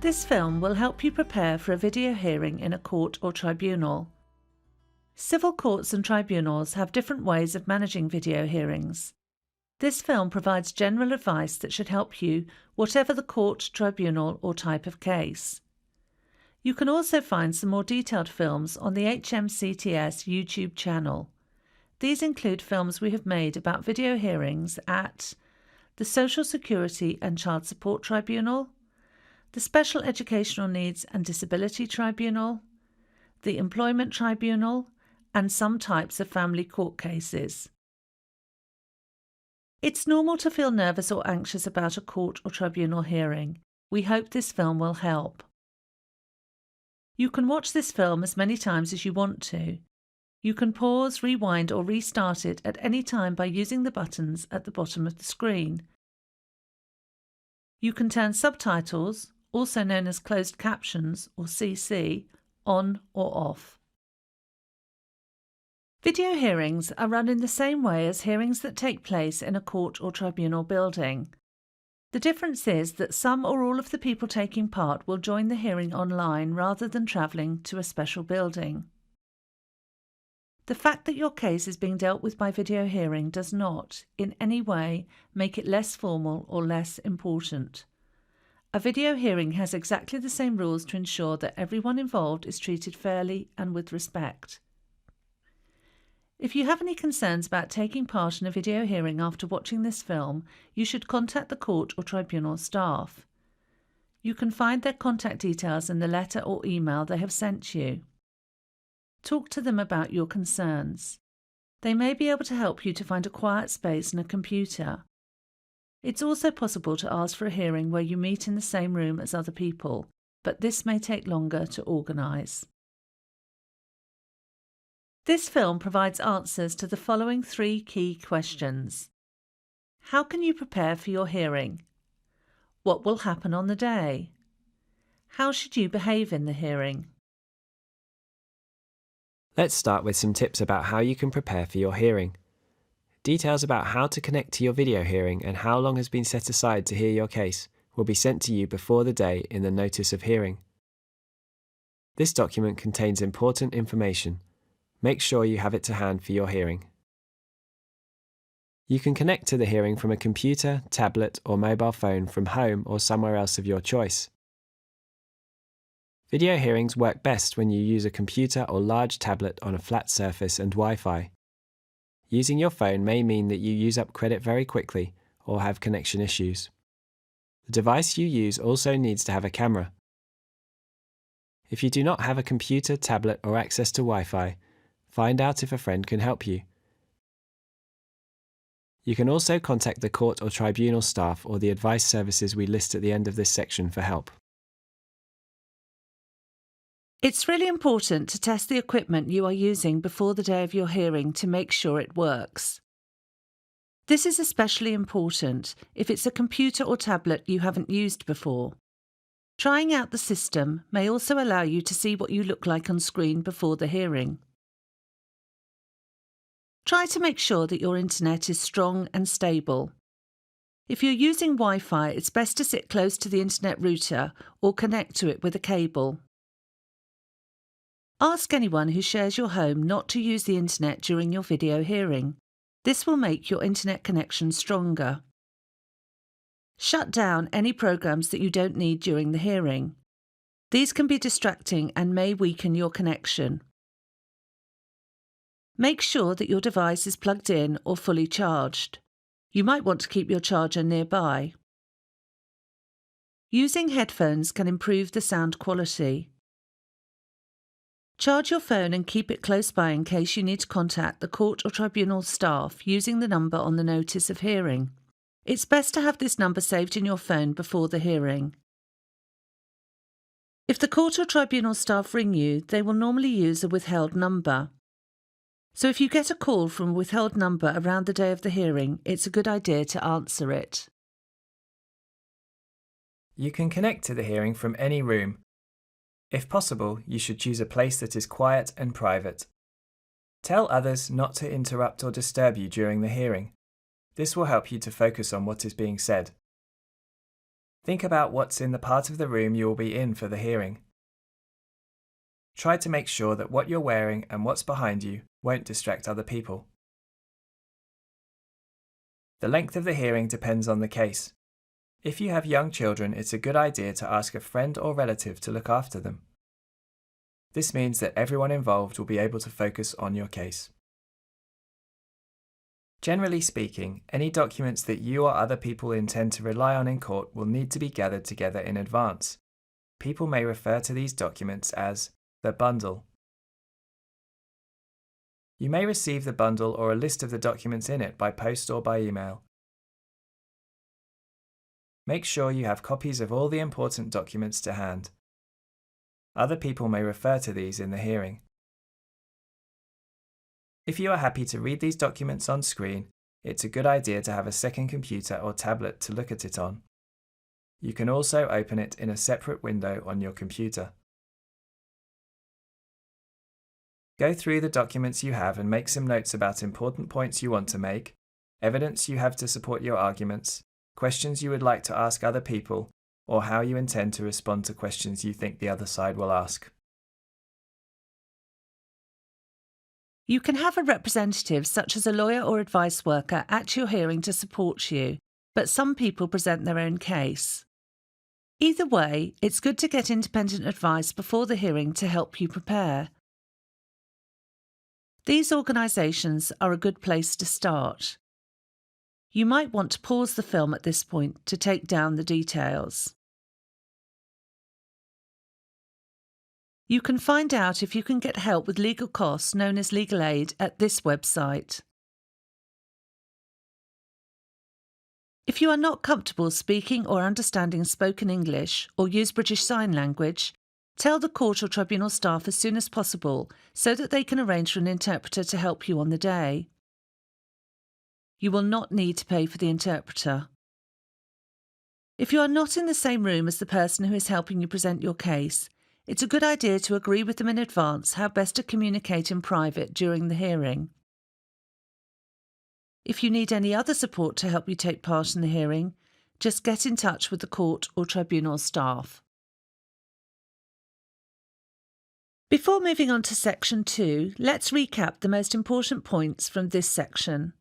This film will help you prepare for a video hearing in a court or tribunal. Civil courts and tribunals have different ways of managing video hearings. This film provides general advice that should help you, whatever the court, tribunal, or type of case. You can also find some more detailed films on the HMCTS YouTube channel. These include films we have made about video hearings at the Social Security and Child Support Tribunal, the Special Educational Needs and Disability Tribunal, the Employment Tribunal, and some types of family court cases. It's normal to feel nervous or anxious about a court or tribunal hearing. We hope this film will help. You can watch this film as many times as you want to. You can pause, rewind, or restart it at any time by using the buttons at the bottom of the screen. You can turn subtitles, also known as closed captions or CC, on or off. Video hearings are run in the same way as hearings that take place in a court or tribunal building. The difference is that some or all of the people taking part will join the hearing online rather than travelling to a special building. The fact that your case is being dealt with by video hearing does not, in any way, make it less formal or less important. A video hearing has exactly the same rules to ensure that everyone involved is treated fairly and with respect. If you have any concerns about taking part in a video hearing after watching this film, you should contact the court or tribunal staff. You can find their contact details in the letter or email they have sent you. Talk to them about your concerns. They may be able to help you to find a quiet space and a computer. It's also possible to ask for a hearing where you meet in the same room as other people, but this may take longer to organise. This film provides answers to the following 3 key questions. How can you prepare for your hearing? What will happen on the day? How should you behave in the hearing? Let's start with some tips about how you can prepare for your hearing. Details about how to connect to your video hearing and how long has been set aside to hear your case will be sent to you before the day in the Notice of Hearing. This document contains important information. Make sure you have it to hand for your hearing. You can connect to the hearing from a computer, tablet, or mobile phone from home or somewhere else of your choice. Video hearings work best when you use a computer or large tablet on a flat surface and Wi-Fi. Using your phone may mean that you use up credit very quickly or have connection issues. The device you use also needs to have a camera. If you do not have a computer, tablet, or access to Wi-Fi, find out if a friend can help you. You can also contact the court or tribunal staff or the advice services we list at the end of this section for help. It's really important to test the equipment you are using before the day of your hearing to make sure it works. This is especially important if it's a computer or tablet you haven't used before. Trying out the system may also allow you to see what you look like on screen before the hearing. Try to make sure that your internet is strong and stable. If you're using Wi-Fi, it's best to sit close to the internet router or connect to it with a cable. Ask anyone who shares your home not to use the internet during your video hearing. This will make your internet connection stronger. Shut down any programs that you don't need during the hearing. These can be distracting and may weaken your connection. Make sure that your device is plugged in or fully charged. You might want to keep your charger nearby. Using headphones can improve the sound quality. Charge your phone and keep it close by in case you need to contact the court or tribunal staff using the number on the Notice of Hearing. It's best to have this number saved in your phone before the hearing. If the court or tribunal staff ring you, they will normally use a withheld number. So if you get a call from a withheld number around the day of the hearing, it's a good idea to answer it. You can connect to the hearing from any room. If possible, you should choose a place that is quiet and private. Tell others not to interrupt or disturb you during the hearing. This will help you to focus on what is being said. Think about what's in the part of the room you will be in for the hearing. Try to make sure that what you're wearing and what's behind you won't distract other people. The length of the hearing depends on the case. If you have young children, it's a good idea to ask a friend or relative to look after them. This means that everyone involved will be able to focus on your case. Generally speaking, any documents that you or other people intend to rely on in court will need to be gathered together in advance. People may refer to these documents as the bundle. You may receive the bundle or a list of the documents in it by post or by email. Make sure you have copies of all the important documents to hand. Other people may refer to these in the hearing. If you are happy to read these documents on screen, it's a good idea to have a second computer or tablet to look at it on. You can also open it in a separate window on your computer. Go through the documents you have and make some notes about important points you want to make, evidence you have to support your arguments, questions you would like to ask other people, or how you intend to respond to questions you think the other side will ask. You can have a representative, such as a lawyer or advice worker, at your hearing to support you, but some people present their own case. Either way, it's good to get independent advice before the hearing to help you prepare. These organisations are a good place to start. You might want to pause the film at this point to take down the details. You can find out if you can get help with legal costs known as legal aid at this website. If you are not comfortable speaking or understanding spoken English or use British Sign Language, tell the court or tribunal staff as soon as possible so that they can arrange for an interpreter to help you on the day. You will not need to pay for the interpreter. If you are not in the same room as the person who is helping you present your case, it's a good idea to agree with them in advance how best to communicate in private during the hearing. If you need any other support to help you take part in the hearing, just get in touch with the court or tribunal staff. Before moving on to Section 2, let's recap the most important points from this section.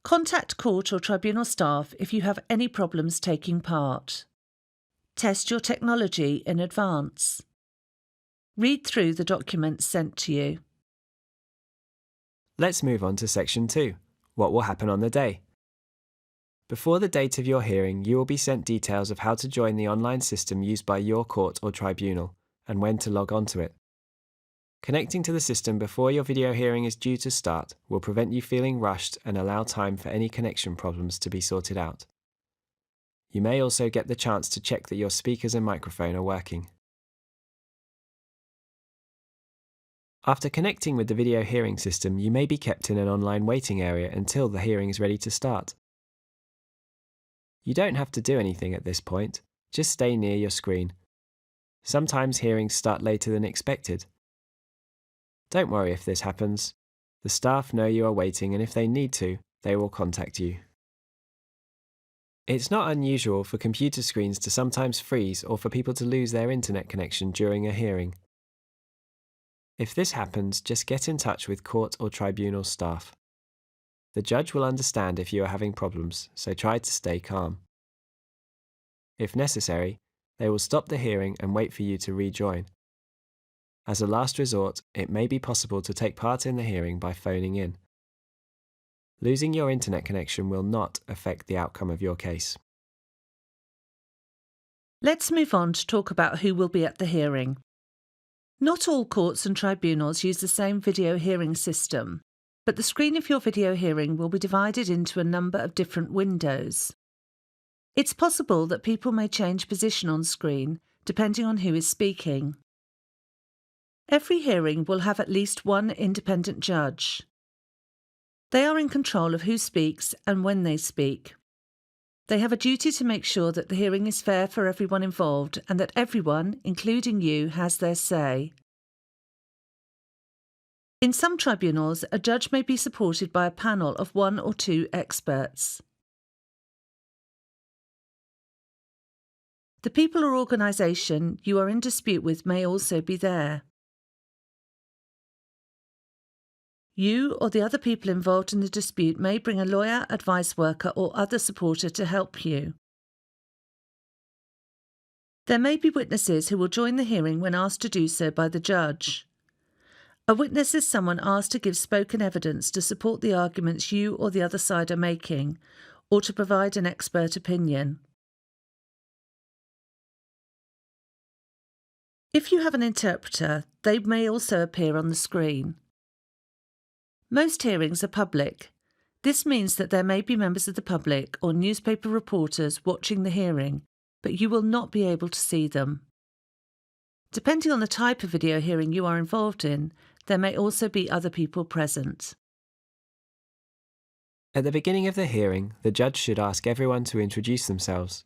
Contact court or tribunal staff if you have any problems taking part. Test your technology in advance. Read through the documents sent to you. Let's move on to Section 2. What will happen on the day? Before the date of your hearing, you will be sent details of how to join the online system used by your court or tribunal and when to log on to it. Connecting to the system before your video hearing is due to start will prevent you feeling rushed and allow time for any connection problems to be sorted out. You may also get the chance to check that your speakers and microphone are working. After connecting with the video hearing system, you may be kept in an online waiting area until the hearing is ready to start. You don't have to do anything at this point, just stay near your screen. Sometimes hearings start later than expected. Don't worry if this happens. The staff know you are waiting, and if they need to, they will contact you. It's not unusual for computer screens to sometimes freeze or for people to lose their internet connection during a hearing. If this happens, just get in touch with court or tribunal staff. The judge will understand if you are having problems, so try to stay calm. If necessary, they will stop the hearing and wait for you to rejoin. As a last resort, it may be possible to take part in the hearing by phoning in. Losing your internet connection will not affect the outcome of your case. Let's move on to talk about who will be at the hearing. Not all courts and tribunals use the same video hearing system, but the screen of your video hearing will be divided into a number of different windows. It's possible that people may change position on screen depending on who is speaking. Every hearing will have at least one independent judge. They are in control of who speaks and when they speak. They have a duty to make sure that the hearing is fair for everyone involved and that everyone, including you, has their say. In some tribunals, a judge may be supported by a panel of 1 or 2 experts. The people or organisation you are in dispute with may also be there. You or the other people involved in the dispute may bring a lawyer, advice worker, or other supporter to help you. There may be witnesses who will join the hearing when asked to do so by the judge. A witness is someone asked to give spoken evidence to support the arguments you or the other side are making, or to provide an expert opinion. If you have an interpreter, they may also appear on the screen. Most hearings are public. This means that there may be members of the public or newspaper reporters watching the hearing, but you will not be able to see them. Depending on the type of video hearing you are involved in, there may also be other people present. At the beginning of the hearing, the judge should ask everyone to introduce themselves.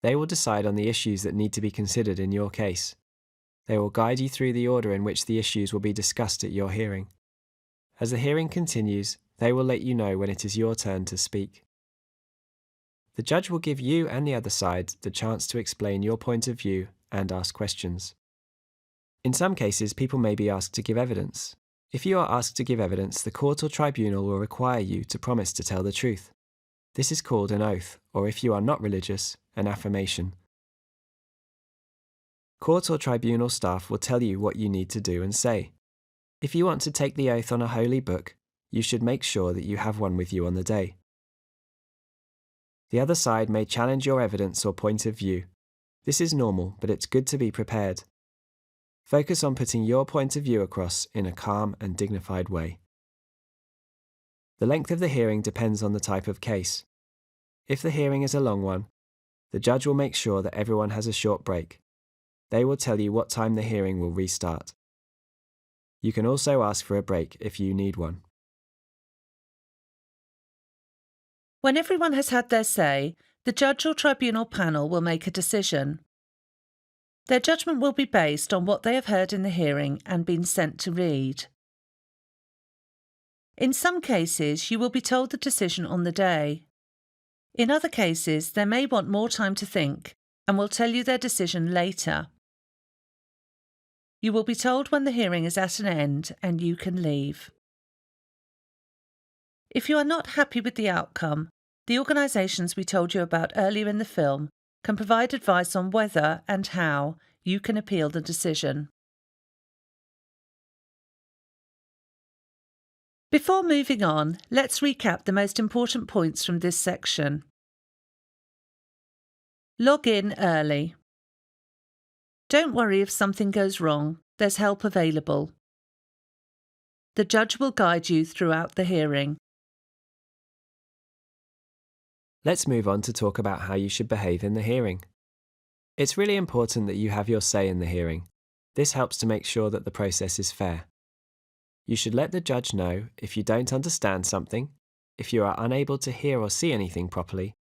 They will decide on the issues that need to be considered in your case. They will guide you through the order in which the issues will be discussed at your hearing. As the hearing continues, they will let you know when it is your turn to speak. The judge will give you and the other side the chance to explain your point of view and ask questions. In some cases, people may be asked to give evidence. If you are asked to give evidence, the court or tribunal will require you to promise to tell the truth. This is called an oath, or if you are not religious, an affirmation. Court or tribunal staff will tell you what you need to do and say. If you want to take the oath on a holy book, you should make sure that you have one with you on the day. The other side may challenge your evidence or point of view. This is normal, but it's good to be prepared. Focus on putting your point of view across in a calm and dignified way. The length of the hearing depends on the type of case. If the hearing is a long one, the judge will make sure that everyone has a short break. They will tell you what time the hearing will restart. You can also ask for a break if you need one. When everyone has had their say, the judge or tribunal panel will make a decision. Their judgment will be based on what they have heard in the hearing and been sent to read. In some cases, you will be told the decision on the day. In other cases, they may want more time to think and will tell you their decision later. You will be told when the hearing is at an end and you can leave. If you are not happy with the outcome, the organisations we told you about earlier in the film can provide advice on whether and how you can appeal the decision. Before moving on, let's recap the most important points from this section. Log in early. Don't worry if something goes wrong, there's help available. The judge will guide you throughout the hearing. Let's move on to talk about how you should behave in the hearing. It's really important that you have your say in the hearing. This helps to make sure that the process is fair. You should let the judge know if you don't understand something, if you are unable to hear or see anything properly,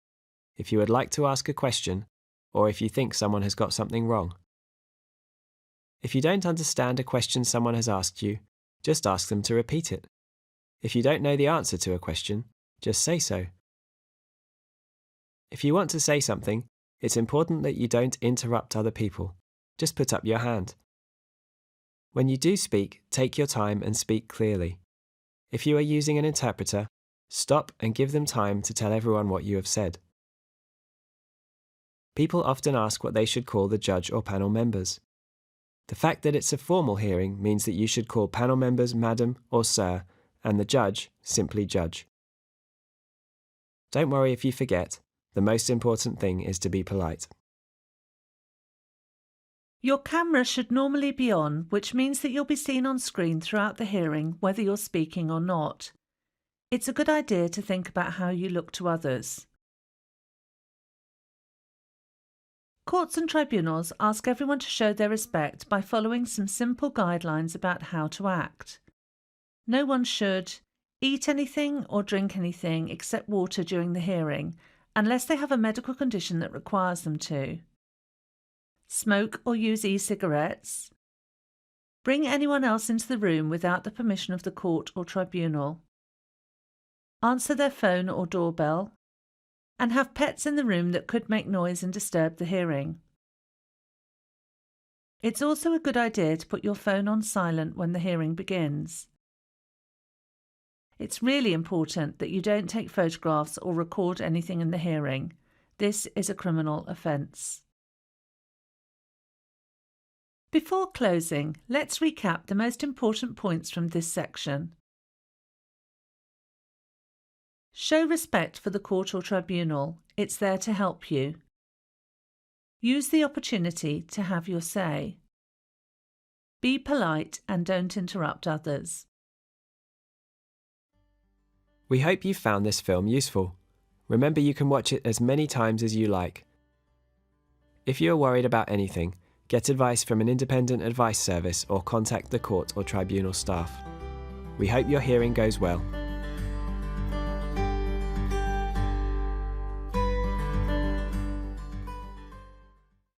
if you would like to ask a question, or if you think someone has got something wrong. If you don't understand a question someone has asked you, just ask them to repeat it. If you don't know the answer to a question, just say so. If you want to say something, it's important that you don't interrupt other people. Just put up your hand. When you do speak, take your time and speak clearly. If you are using an interpreter, stop and give them time to tell everyone what you have said. People often ask what they should call the judge or panel members. The fact that it's a formal hearing means that you should call panel members Madam or Sir, and the judge simply Judge. Don't worry if you forget. The most important thing is to be polite. Your camera should normally be on, which means that you'll be seen on screen throughout the hearing, whether you're speaking or not. It's a good idea to think about how you look to others. Courts and tribunals ask everyone to show their respect by following some simple guidelines about how to act. No one should eat anything or drink anything except water during the hearing, unless they have a medical condition that requires them to. Smoke or use e-cigarettes. Bring anyone else into the room without the permission of the court or tribunal. Answer their phone or doorbell. and have pets in the room that could make noise and disturb the hearing. It's also a good idea to put your phone on silent when the hearing begins. It's really important that you don't take photographs or record anything in the hearing. This is a criminal offence. Before closing, let's recap the most important points from this section. Show respect for the court or tribunal. It's there to help you. Use the opportunity to have your say. Be polite and don't interrupt others. We hope you found this film useful. Remember, you can watch it as many times as you like. If you are worried about anything, get advice from an independent advice service or contact the court or tribunal staff. We hope your hearing goes well.